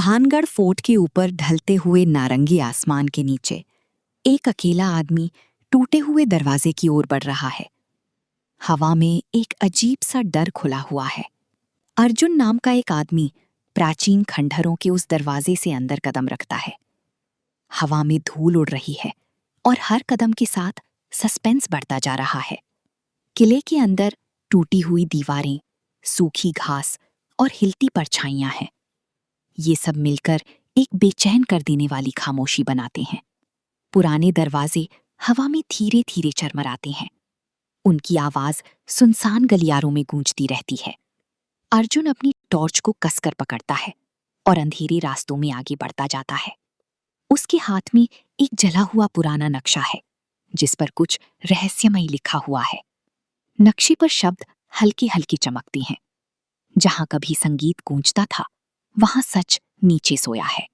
Bhangarh fort के ऊपर ढलते हुए नारंगी आसमान के नीचे एक अकेला आदमी टूटे हुए दरवाजे की ओर बढ़ रहा है। हवा में एक अजीब सा डर खुला हुआ है। अर्जुन नाम का एक आदमी प्राचीन खंडहरों के उस दरवाजे से अंदर कदम रखता है। हवा में धूल उड़ रही है और हर कदम के साथ सस्पेंस बढ़ता जा रहा है। किले के अंदर टूटी हुई दीवारें, सूखी घास और हिलती परछाइयां हैं। ये सब मिलकर एक बेचैन कर देने वाली खामोशी बनाते हैं। पुराने दरवाजे हवा में धीरे धीरे चरमराते हैं। उनकी आवाज सुनसान गलियारों में गूंजती रहती है। अर्जुन अपनी टॉर्च को कसकर पकड़ता है और अंधेरे रास्तों में आगे बढ़ता जाता है। उसके हाथ में एक जला हुआ पुराना नक्शा है जिस पर कुछ रहस्यमय लिखा हुआ है। नक्शे पर शब्द हल्के हल्के चमकते हैं। जहां कभी संगीत गूंजता था वहां सच नीचे सोया है।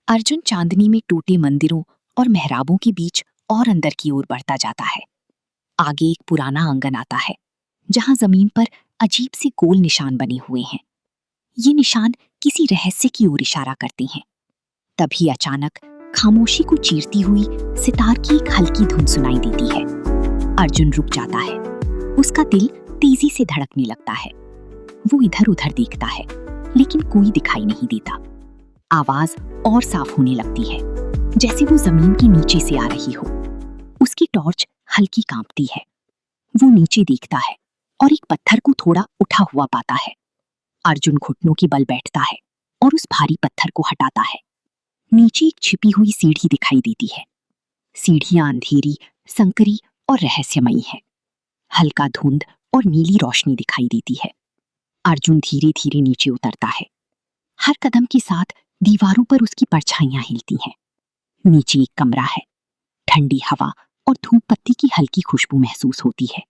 अर्जुन चांदनी में टूटे मंदिरों और मेहराबों के बीच और अंदर की ओर बढ़ता जाता है। आगे एक पुराना आंगन आता है जहां जमीन पर अजीब से गोल निशान बने हुए हैं। ये निशान किसी रहस्य की ओर इशारा करते हैं। तभी अचानक खामोशी को चीरती हुई सितार की एक हल्की धुन सुनाई देती है। अर्जुन रुक जाता है। उसका दिल तेजी से धड़कने लगता है। वो इधर उधर देखता है लेकिन कोई दिखाई नहीं देता। आवाज और साफ होने लगती है जैसे वो जमीन के नीचे से आ रही हो। उसकी टॉर्च हल्की कांपती है। वो नीचे देखता है और एक पत्थर को थोड़ा उठा हुआ पाता है। अर्जुन घुटनों के बल बैठता है और उस भारी पत्थर को हटाता है। नीचे एक छिपी हुई सीढ़ी दिखाई देती है। सीढ़ियां अंधेरी, संकरी और रहस्यमयी है। हल्का धुंध और नीली रोशनी दिखाई देती है। अर्जुन धीरे धीरे नीचे उतरता है। हर कदम के साथ दीवारों पर उसकी परछाइयां हिलती हैं। नीचे एक कमरा है। ठंडी हवा और धूप पत्ती की हल्की खुशबू महसूस होती है।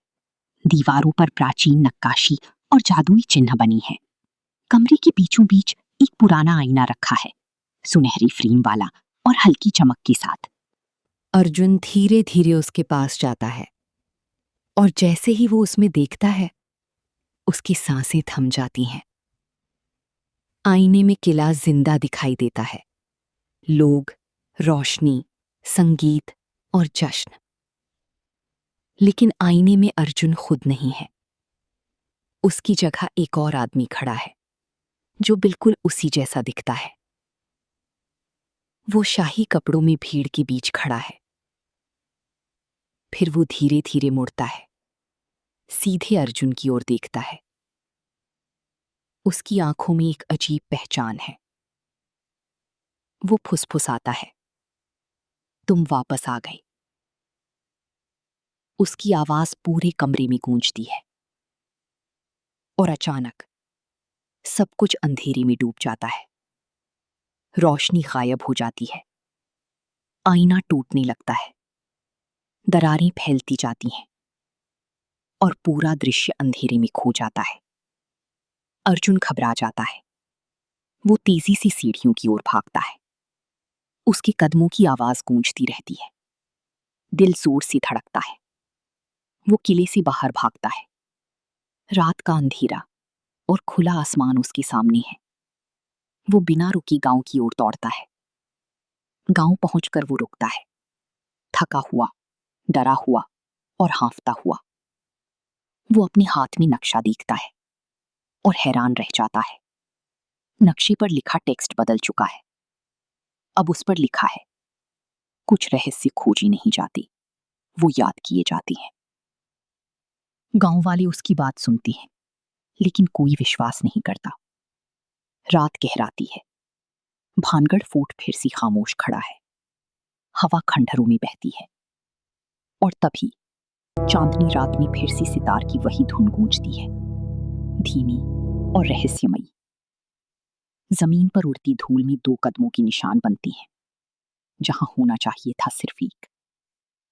दीवारों पर प्राचीन नक्काशी और जादुई चिन्ह बनी है। कमरे के बीचों बीच एक पुराना आईना रखा है, सुनहरी फ्रेम वाला और हल्की चमक के साथ। अर्जुन धीरे धीरे उसके पास जाता है और जैसे ही वो उसमें देखता है उसकी सांसें थम जाती हैं। आईने में किला जिंदा दिखाई देता है। लोग, रोशनी, संगीत और जश्न। लेकिन आईने में अर्जुन खुद नहीं है। उसकी जगह एक और आदमी खड़ा है जो बिल्कुल उसी जैसा दिखता है। वो शाही कपड़ों में भीड़ के बीच खड़ा है। फिर वो धीरे धीरे मुड़ता है, सीधे अर्जुन की ओर देखता है। उसकी आंखों में एक अजीब पहचान है। वो फुसफुसाता है, तुम वापस आ गए। उसकी आवाज पूरे कमरे में गूंजती है और अचानक सब कुछ अंधेरे में डूब जाता है। रोशनी गायब हो जाती है। आईना टूटने लगता है। दरारें फैलती जाती हैं और पूरा दृश्य अंधेरे में खो जाता है। अर्जुन घबरा जाता है। वो तेजी से सीढ़ियों की ओर भागता है। उसके कदमों की आवाज गूंजती रहती है। दिल जोर से धड़कता है। वो किले से बाहर भागता है। रात का अंधेरा और खुला आसमान उसके सामने है। वो बिना रुके गांव की ओर दौड़ता है। गांव पहुंचकर वो रुकता है, थका हुआ, डरा हुआ और हांफता हुआ। वो अपने हाथ में नक्शा देखता है और हैरान रह जाता है। नक्शे पर लिखा टेक्स्ट बदल चुका है। अब उस पर लिखा है, कुछ रहस्य खोजी नहीं जाती, वो याद किए जाते हैं। गांव वाले उसकी बात सुनते हैं लेकिन कोई विश्वास नहीं करता। रात गहराती है। भानगढ़ फोर्ट फिर से खामोश खड़ा है। हवा खंडहरों में बहती है और तभी चांदनी रात में फिर से सितार की वही धुन गूंजती है, धीमी और रहस्यमयी। जमीन पर उड़ती धूल में 2 कदमों के निशान बनते हैं जहां होना चाहिए था सिर्फ एक।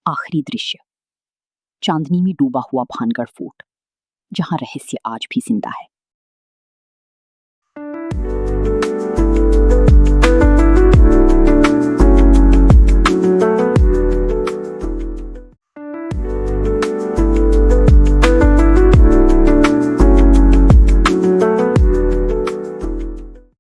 आखिरी दृश्य, चांदनी में डूबा हुआ भानगढ़ फोर्ट जहां रहस्य आज भी जिंदा है।